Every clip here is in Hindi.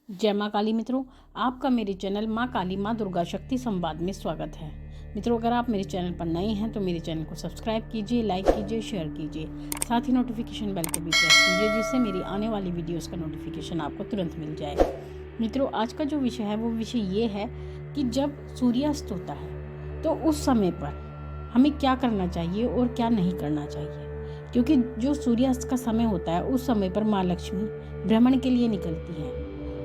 जय माँ काली मित्रों, आपका मेरे चैनल माँ काली माँ दुर्गा शक्ति संवाद में स्वागत है। मित्रों, अगर आप मेरे चैनल पर नए हैं तो मेरे चैनल को सब्सक्राइब कीजिए, लाइक कीजिए, शेयर कीजिए। साथ ही नोटिफिकेशन बेल को भी प्रेस कीजिए, जिससे मेरी आने वाली वीडियोस का नोटिफिकेशन आपको तुरंत मिल जाए। मित्रों, आज का जो विषय है वो विषय ये है कि जब सूर्यास्त होता है तो उस समय पर हमें क्या करना चाहिए और क्या नहीं करना चाहिए। क्योंकि जो सूर्यास्त का समय होता है उस समय पर माँ लक्ष्मी भ्रमण के लिए निकलती हैं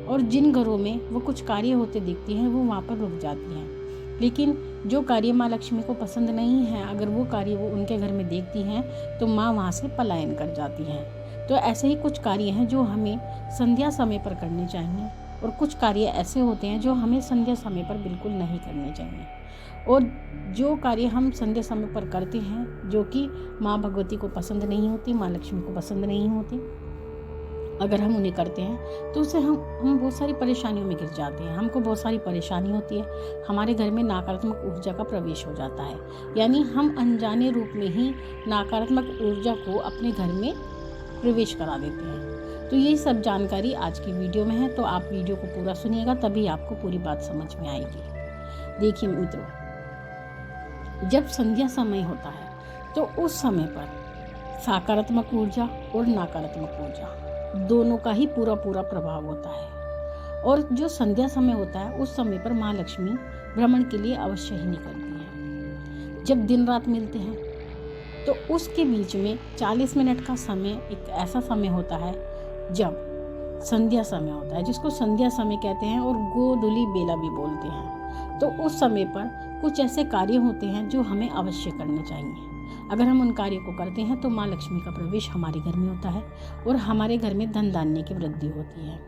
और जिन घरों में वो कुछ कार्य होते दिखती हैं वो वहाँ पर रुक जाती हैं। लेकिन जो कार्य माँ लक्ष्मी को पसंद नहीं है, अगर वो कार्य वो उनके घर में देखती हैं तो माँ वहाँ से पलायन कर जाती हैं। तो ऐसे ही कुछ कार्य हैं जो हमें संध्या समय पर करने चाहिए और कुछ कार्य ऐसे होते हैं जो हमें संध्या समय पर बिल्कुल नहीं करने चाहिए। और जो कार्य हम संध्या समय पर करते हैं जो कि माँ भगवती को पसंद नहीं होती, माँ लक्ष्मी को पसंद नहीं होती, अगर हम उन्हें करते हैं तो उससे हम बहुत सारी परेशानियों में गिर जाते हैं। हमको बहुत सारी परेशानी होती है, हमारे घर में नकारात्मक ऊर्जा का प्रवेश हो जाता है, यानी हम अनजाने रूप में ही नकारात्मक ऊर्जा को अपने घर में प्रवेश करा देते हैं। तो ये सब जानकारी आज की वीडियो में है, तो आप वीडियो को पूरा सुनिएगा, तभी आपको पूरी बात समझ में आएगी। देखिए मित्रों, जब संध्या समय होता है तो उस समय पर सकारात्मक ऊर्जा और नकारात्मक ऊर्जा दोनों का ही पूरा प्रभाव होता है। और जो संध्या समय होता है उस समय पर माँ लक्ष्मी भ्रमण के लिए अवश्य ही निकलती है। जब दिन रात मिलते हैं तो उसके बीच में 40 मिनट का समय एक ऐसा समय होता है जब संध्या समय होता है, जिसको संध्या समय कहते हैं और गोधूली बेला भी बोलते हैं। तो उस समय पर कुछ ऐसे कार्य होते हैं जो हमें अवश्य करने चाहिए। अगर हम उन कार्यों को करते हैं तो माँ लक्ष्मी का प्रवेश हमारे घर में होता है और हमारे घर में धन धान्य की वृद्धि होती है,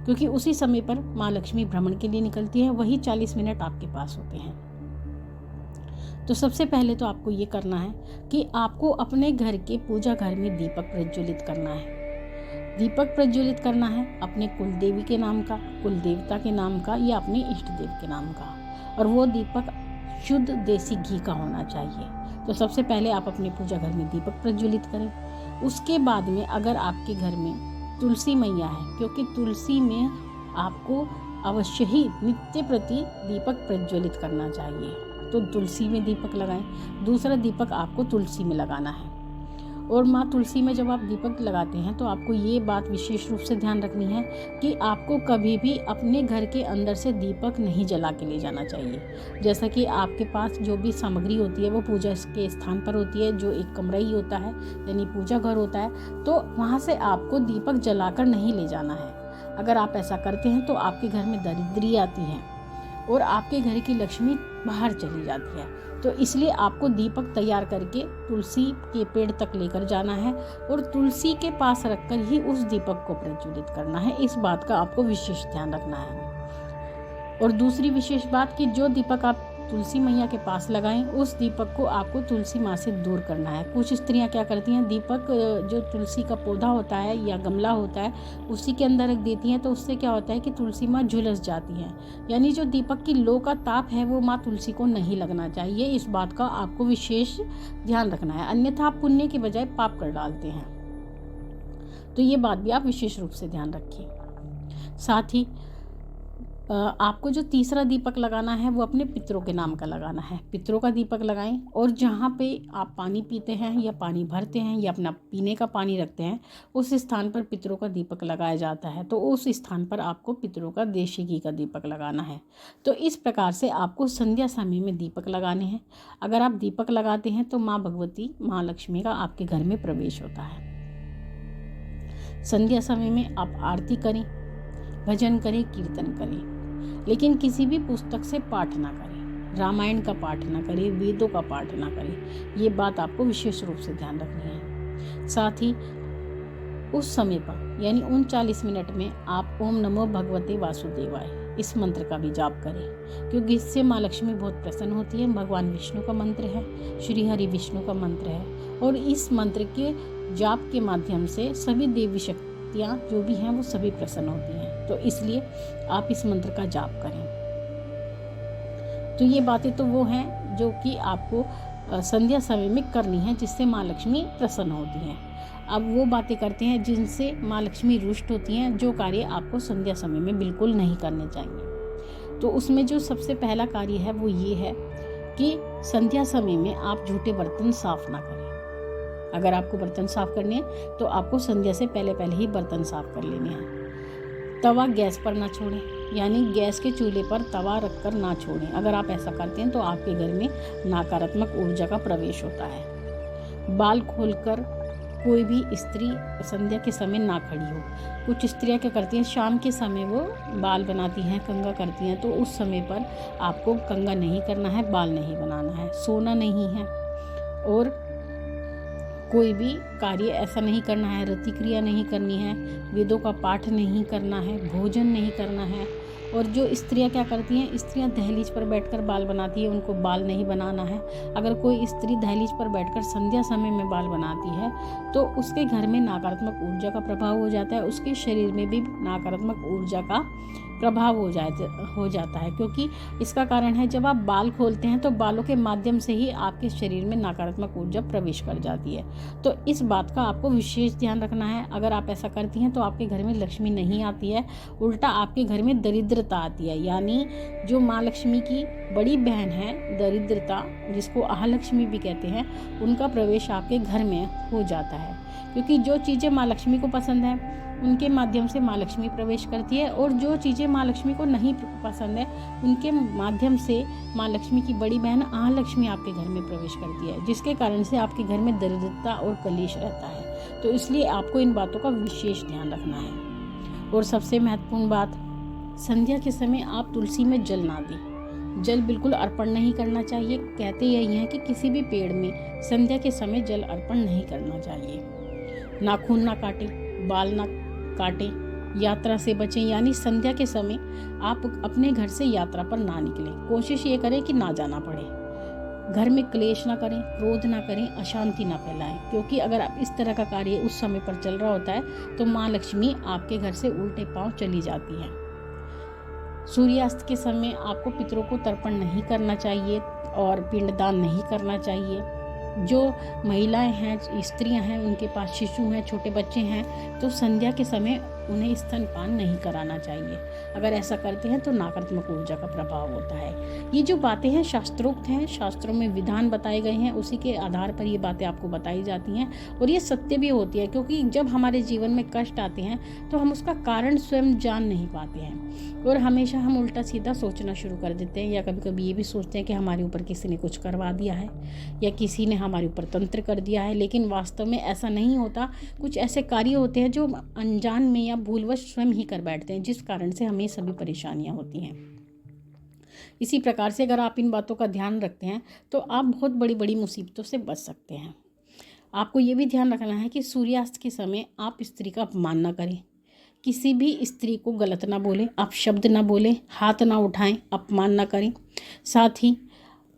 क्योंकि उसी समय पर माँ लक्ष्मी भ्रमण के लिए निकलती है, वही 40 मिनट आपके पास होते हैं। तो सबसे पहले तो आपको ये करना है कि आपको अपने घर के पूजा घर में दीपक प्रज्वलित करना है। दीपक प्रज्वलित करना है अपने कुल देवी के नाम का, कुल देवता के नाम का या अपने इष्ट देव के नाम का, और वो दीपक शुद्ध देसी घी का होना चाहिए। तो सबसे पहले आप अपने पूजा घर में दीपक प्रज्वलित करें। उसके बाद में अगर आपके घर में तुलसी मैया है, क्योंकि तुलसी में आपको अवश्य ही नित्य प्रति दीपक प्रज्वलित करना चाहिए, तो तुलसी में दीपक लगाएं। दूसरा दीपक आपको तुलसी में लगाना है। और माँ तुलसी में जब आप दीपक लगाते हैं तो आपको ये बात विशेष रूप से ध्यान रखनी है कि आपको कभी भी अपने घर के अंदर से दीपक नहीं जला के ले जाना चाहिए। जैसा कि आपके पास जो भी सामग्री होती है वो पूजा के स्थान पर होती है, जो एक कमरा ही होता है यानी पूजा घर होता है, तो वहाँ से आपको दीपक जलाकर नहीं ले जाना है। अगर आप ऐसा करते हैं तो आपके घर में दरिद्री आती है और आपके घर की लक्ष्मी बाहर चली जाती है। तो इसलिए आपको दीपक तैयार करके तुलसी के पेड़ तक लेकर जाना है और तुलसी के पास रखकर ही उस दीपक को प्रज्वलित करना है। इस बात का आपको विशेष ध्यान रखना है। और दूसरी विशेष बात कि जो दीपक आप तुलसी मैया के पास लगाएं, उस दीपक को आपको तुलसी माँ से दूर करना है। कुछ स्त्रियां क्या करती हैं, दीपक जो तुलसी का पौधा होता है या गमला होता है उसी के अंदर रख देती हैं, तो उससे क्या होता है कि तुलसी माँ झुलस जाती हैं, यानी जो दीपक की लो का ताप है वो माँ तुलसी को नहीं लगना चाहिए। इस बात का आपको विशेष ध्यान रखना है, अन्यथा आप पुण्य के बजाय पाप कर डालते हैं। तो ये बात भी आप विशेष रूप से ध्यान रखिए। साथ ही आपको जो तीसरा दीपक लगाना है वो अपने पितरों के नाम का लगाना है। पितरों का दीपक लगाएं और जहाँ पे आप पानी पीते हैं या पानी भरते हैं या अपना पीने का पानी रखते हैं उस स्थान पर पितरों का दीपक लगाया जाता है, तो उस स्थान पर आपको पितरों का देशी घी का दीपक लगाना है। तो इस प्रकार से आपको संध्या समय में दीपक लगाने हैं। अगर आप दीपक लगाते हैं तो माँ भगवती, माँ लक्ष्मी का आपके घर में प्रवेश होता है। संध्या समय में आप आरती करें, भजन करें, कीर्तन करें, लेकिन किसी भी पुस्तक से पाठ ना करें, रामायण का पाठ ना करें, वेदों का पाठ ना करें। ये बात आपको विशेष रूप से ध्यान रखनी है। साथ ही उस समय पर यानी उन 40 मिनट में आप ओम नमो भगवते वासुदेवाय इस मंत्र का भी जाप करें, क्योंकि इससे माँ लक्ष्मी बहुत प्रसन्न होती है। भगवान विष्णु का मंत्र है, श्री हरि विष्णु का मंत्र है, और इस मंत्र के जाप के माध्यम से सभी देवी शक्तियाँ जो भी हैं वो सभी प्रसन्न होती हैं। तो इसलिए आप इस मंत्र का जाप करें। तो ये बातें तो वो हैं जो कि आपको संध्या समय में करनी है, जिससे माँ लक्ष्मी प्रसन्न होती हैं। अब वो बातें करते हैं जिनसे माँ लक्ष्मी रुष्ट होती हैं, जो कार्य आपको संध्या समय में बिल्कुल नहीं करने चाहिए। तो उसमें जो सबसे पहला कार्य है वो ये है कि संध्या समय में आप झूठे बर्तन साफ ना करें। अगर आपको बर्तन साफ करने हैं तो आपको संध्या से पहले ही बर्तन साफ कर लेने हैं। तवा गैस पर ना छोड़ें, यानी गैस के चूल्हे पर तवा रखकर ना छोड़ें। अगर आप ऐसा करते हैं तो आपके घर में नकारात्मक ऊर्जा का प्रवेश होता है। बाल खोलकर कोई भी स्त्री संध्या के समय ना खड़ी हो। कुछ स्त्रियां क्या करती हैं, शाम के समय वो बाल बनाती हैं, कंघा करती हैं, तो उस समय पर आपको कंघा नहीं करना है, बाल नहीं बनाना है, सोना नहीं है और कोई भी कार्य ऐसा नहीं करना है, रति क्रिया नहीं करनी है, वेदों का पाठ नहीं करना है, भोजन नहीं करना है। और जो स्त्रियां क्या करती हैं, स्त्रियां दहलीज पर बैठकर बाल बनाती है, उनको बाल नहीं बनाना है। अगर कोई स्त्री दहलीज पर बैठकर संध्या समय में बाल बनाती है तो उसके घर में नकारात्मक ऊर्जा का प्रभाव हो जाता है, उसके शरीर में भी नकारात्मक ऊर्जा का प्रभाव हो जाता है, क्योंकि इसका कारण है जब आप बाल खोलते हैं तो बालों के माध्यम से ही आपके शरीर में नकारात्मक ऊर्जा प्रवेश कर जाती है। तो इस बात का आपको विशेष ध्यान रखना है। अगर आप ऐसा करती हैं तो आपके घर में लक्ष्मी नहीं आती है, उल्टा आपके घर में दरिद्रता आती है। यानी जो माँ लक्ष्मी की बड़ी बहन है दरिद्रता, जिसको अहलक्ष्मी भी कहते हैं, उनका प्रवेश आपके घर में हो जाता है। क्योंकि जो चीज़ें माँ लक्ष्मी को पसंद है उनके माध्यम से माँ लक्ष्मी प्रवेश करती है, और जो चीज़ें माँ लक्ष्मी को नहीं पसंद है उनके माध्यम से माँ लक्ष्मी की बड़ी बहन अहलक्ष्मी आपके घर में प्रवेश करती है, जिसके कारण से आपके घर में दरिद्रता और कलेश रहता है। तो इसलिए आपको इन बातों का विशेष ध्यान रखना है। और सबसे महत्वपूर्ण बात, संध्या के समय आप तुलसी में जल ना दें। जल बिल्कुल अर्पण नहीं करना चाहिए। कहते यही हैं कि किसी भी पेड़ में संध्या के समय जल अर्पण नहीं करना चाहिए। नाखून ना काटें, बाल ना काटें, यात्रा से बचें। यानी संध्या के समय आप अपने घर से यात्रा पर ना निकलें। कोशिश ये करें कि ना जाना पड़े। घर में क्लेश ना करें, क्रोध ना करें, अशांति ना फैलाएं, क्योंकि अगर आप इस तरह का कार्य उस समय पर चल रहा होता है तो माँ लक्ष्मी आपके घर से उल्टे पांव चली जाती है। सूर्यास्त के समय आपको पितरों को तर्पण नहीं करना चाहिए और पिंडदान नहीं करना चाहिए। जो महिलाएं हैं, स्त्रियां हैं, उनके पास शिशु हैं, छोटे बच्चे हैं, तो संध्या के समय उन्हें स्तनपान नहीं कराना चाहिए। अगर ऐसा करते हैं तो नकारात्मक ऊर्जा का प्रभाव होता है। ये जो बातें हैं शास्त्रोक्त हैं, शास्त्रों में विधान बताए गए हैं, उसी के आधार पर ये बातें आपको बताई जाती हैं और ये सत्य भी होती है। क्योंकि जब हमारे जीवन में कष्ट आते हैं तो हम उसका कारण स्वयं जान नहीं पाते हैं और हमेशा हम उल्टा सीधा सोचना शुरू कर देते हैं, या कभी कभी ये भी सोचते हैं कि हमारे ऊपर किसी ने कुछ करवा दिया है या किसी ने हमारे ऊपर तंत्र कर दिया है। लेकिन वास्तव में ऐसा नहीं होता। कुछ ऐसे कार्य होते हैं जो अनजान में या भूलवश स्वयं ही कर बैठते हैं, जिस कारण से हमें सभी परेशानियां होती हैं। इसी प्रकार से अगर आप इन बातों का ध्यान रखते हैं तो आप बहुत बड़ी बड़ी मुसीबतों से बच सकते हैं। आपको ये भी ध्यान रखना है कि सूर्यास्त के समय आप स्त्री का अपमान ना करें, किसी भी स्त्री को गलत ना बोलें, आप शब्द ना बोलें, हाथ ना उठाएं, अपमान ना करें। साथ ही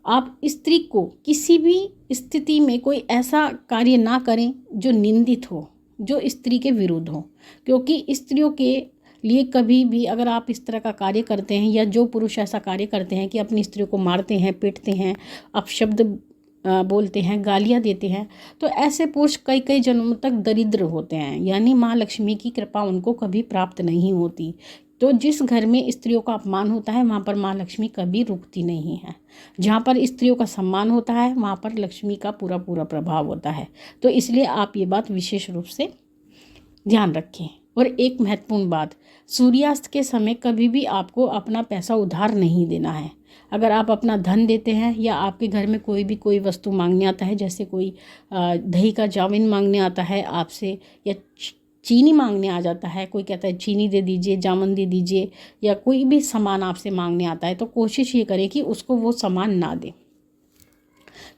आप स्त्री को किसी भी स्थिति में कोई ऐसा कार्य ना करें जो निंदित हो, जो स्त्री के विरुद्ध हो। क्योंकि स्त्रियों के लिए कभी भी अगर आप इस तरह का कार्य करते हैं, या जो पुरुष ऐसा कार्य करते हैं कि अपनी स्त्रियों को मारते हैं, पीटते हैं, अपशब्द बोलते हैं, गालियाँ देते हैं, तो ऐसे पुरुष कई कई जन्मों तक दरिद्र होते हैं। यानी माँ लक्ष्मी की कृपा उनको कभी प्राप्त नहीं होती। तो जिस घर में स्त्रियों का अपमान होता है वहाँ पर माँ लक्ष्मी कभी रुकती नहीं है। जहाँ पर स्त्रियों का सम्मान होता है वहाँ पर लक्ष्मी का पूरा पूरा प्रभाव होता है। तो इसलिए आप ये बात विशेष रूप से ध्यान रखें। और एक महत्वपूर्ण बात, सूर्यास्त के समय कभी भी आपको अपना पैसा उधार नहीं देना है। अगर आप अपना धन देते हैं या आपके घर में कोई वस्तु मांगने आता है, जैसे कोई दही का जामिन मांगने आता है आपसे, या चीनी मांगने आ जाता है, कोई कहता है चीनी दे दीजिए, जामुन दे दीजिए, या कोई भी सामान आपसे मांगने आता है, तो कोशिश ये करें कि उसको वो सामान ना दें।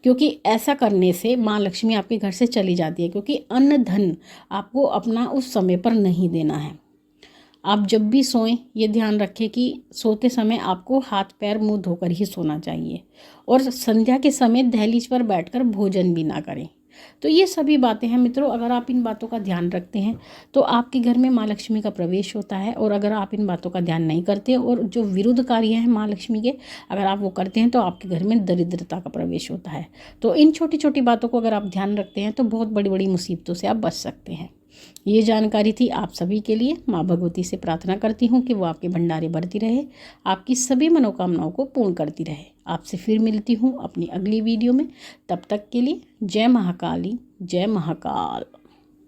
क्योंकि ऐसा करने से माँ लक्ष्मी आपके घर से चली जाती है। क्योंकि अन्न धन आपको अपना उस समय पर नहीं देना है। आप जब भी सोएं ये ध्यान रखें कि सोते समय आपको हाथ पैर मुंह धोकर ही सोना चाहिए। और संध्या के समय दहलीज पर बैठकर भोजन भी ना करें। तो ये सभी बातें हैं मित्रों, अगर आप इन बातों का ध्यान रखते हैं तो आपके घर में माँ लक्ष्मी का प्रवेश होता है। और अगर आप इन बातों का ध्यान नहीं करते और जो विरुद्ध कार्य हैं माँ लक्ष्मी के, अगर आप वो करते हैं तो आपके घर में दरिद्रता का प्रवेश होता है। तो इन छोटी छोटी बातों को अगर आप ध्यान रखते हैं तो बहुत बड़ी बड़ी मुसीबतों से आप बच सकते हैं। ये जानकारी थी आप सभी के लिए। माँ भगवती से प्रार्थना करती हूँ कि वो आपके भंडारे भरती रहे, आपकी सभी मनोकामनाओं को पूर्ण करती रहे। आपसे फिर मिलती हूँ अपनी अगली वीडियो में। तब तक के लिए जय महाकाली, जय महाकाल।